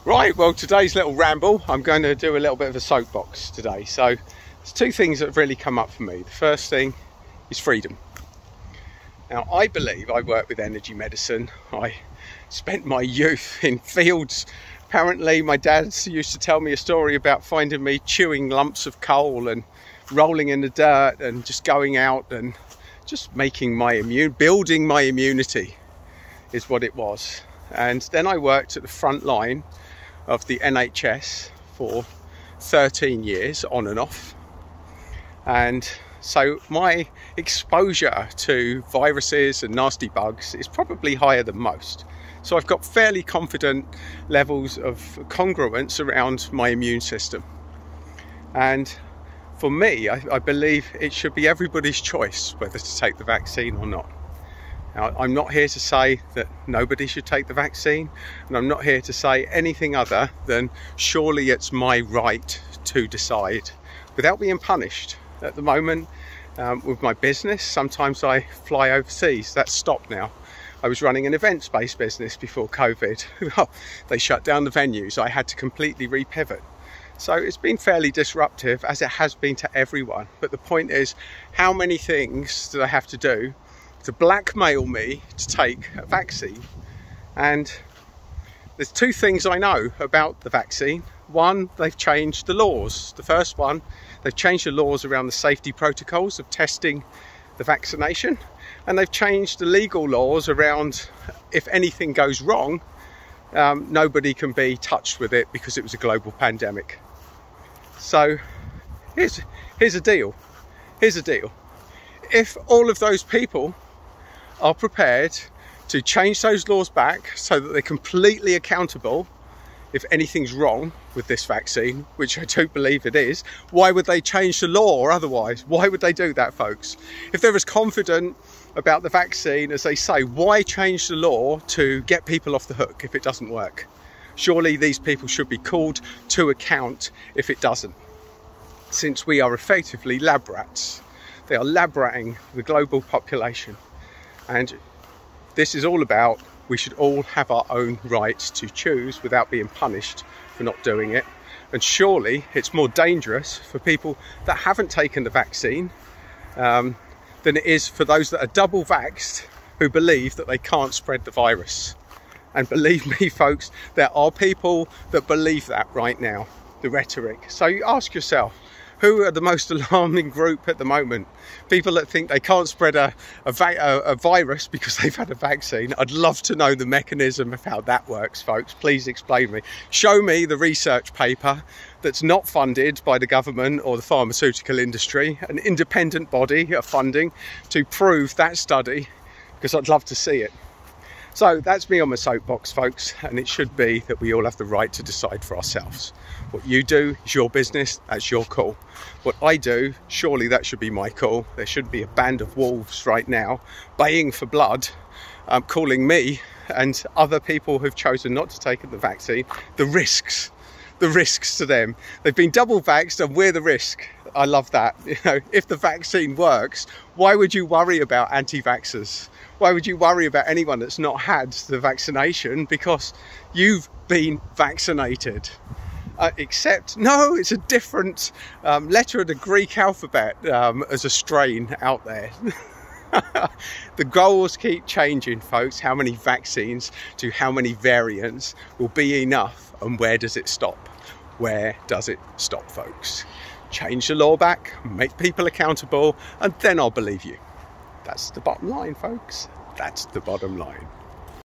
Right, well, today's little ramble, I'm going to do a little bit of a soapbox today. So there's two things that have really come up for me. The first thing is freedom. Now, I believe I work with energy medicine. I spent my youth in fields. Apparently, my dad used to tell me a story about finding me chewing lumps of coal and rolling in the dirt and just going out and just building my immunity is what it was. And then I worked at the front line of the NHS for 13 years on and off, and so my exposure to viruses and nasty bugs is probably higher than most. So I've got fairly confident levels of congruence around my immune system, and for me, I believe it should be everybody's choice whether to take the vaccine or not. Now, I'm not here to say that nobody should take the vaccine, and I'm not here to say anything other than surely it's my right to decide without being punished. At the moment, with my business, sometimes I fly overseas. That's stopped now. I was running an events-based business before COVID. They shut down the venues. I had to completely repivot. So it's been fairly disruptive, as it has been to everyone. But the point is, how many things do I have to do to blackmail me to take a vaccine? And there's two things I know about the vaccine. One, they've changed the laws. The first one, they've changed the laws around the safety protocols of testing the vaccination, and they've changed the legal laws around if anything goes wrong, nobody can be touched with it because it was a global pandemic. So here's a deal. Here's a deal. If all of those people are prepared to change those laws back so that they're completely accountable if anything's wrong with this vaccine, which I do believe it is, why would they change the law or otherwise? Why would they do that, folks? If they're as confident about the vaccine as they say, why change the law to get people off the hook if it doesn't work? Surely these people should be called to account if it doesn't, since we are effectively lab rats. They are lab ratting the global population. And this is all about, we should all have our own rights to choose without being punished for not doing it. And surely it's more dangerous for people that haven't taken the vaccine than it is for those that are double vaxxed who believe that they can't spread the virus. And believe me, folks, there are people that believe that right now, the rhetoric. So you ask yourself, who are the most alarming group at the moment? People that think they can't spread a virus because they've had a vaccine. I'd love to know the mechanism of how that works, folks. Please explain me. Show me the research paper that's not funded by the government or the pharmaceutical industry, an independent body of funding to prove that study, because I'd love to see it. So that's me on my soapbox, folks, and it should be that we all have the right to decide for ourselves. What you do is your business, that's your call. What I do, surely that should be my call. There shouldn't be a band of wolves right now baying for blood, calling me and other people who've chosen not to take the vaccine the risks to them. They've been double vaxxed and we're the risk. I love that. You know, if the vaccine works, why would you worry about anti-vaxxers? Why would you worry about anyone that's not had the vaccination because you've been vaccinated? Except, no, it's a different letter of the Greek alphabet as a strain out there. The goals keep changing, folks. How many vaccines to how many variants will be enough, and where does it stop? Where does it stop, folks? Change the law back, make people accountable, and then I'll believe you. That's the bottom line, folks. That's the bottom line.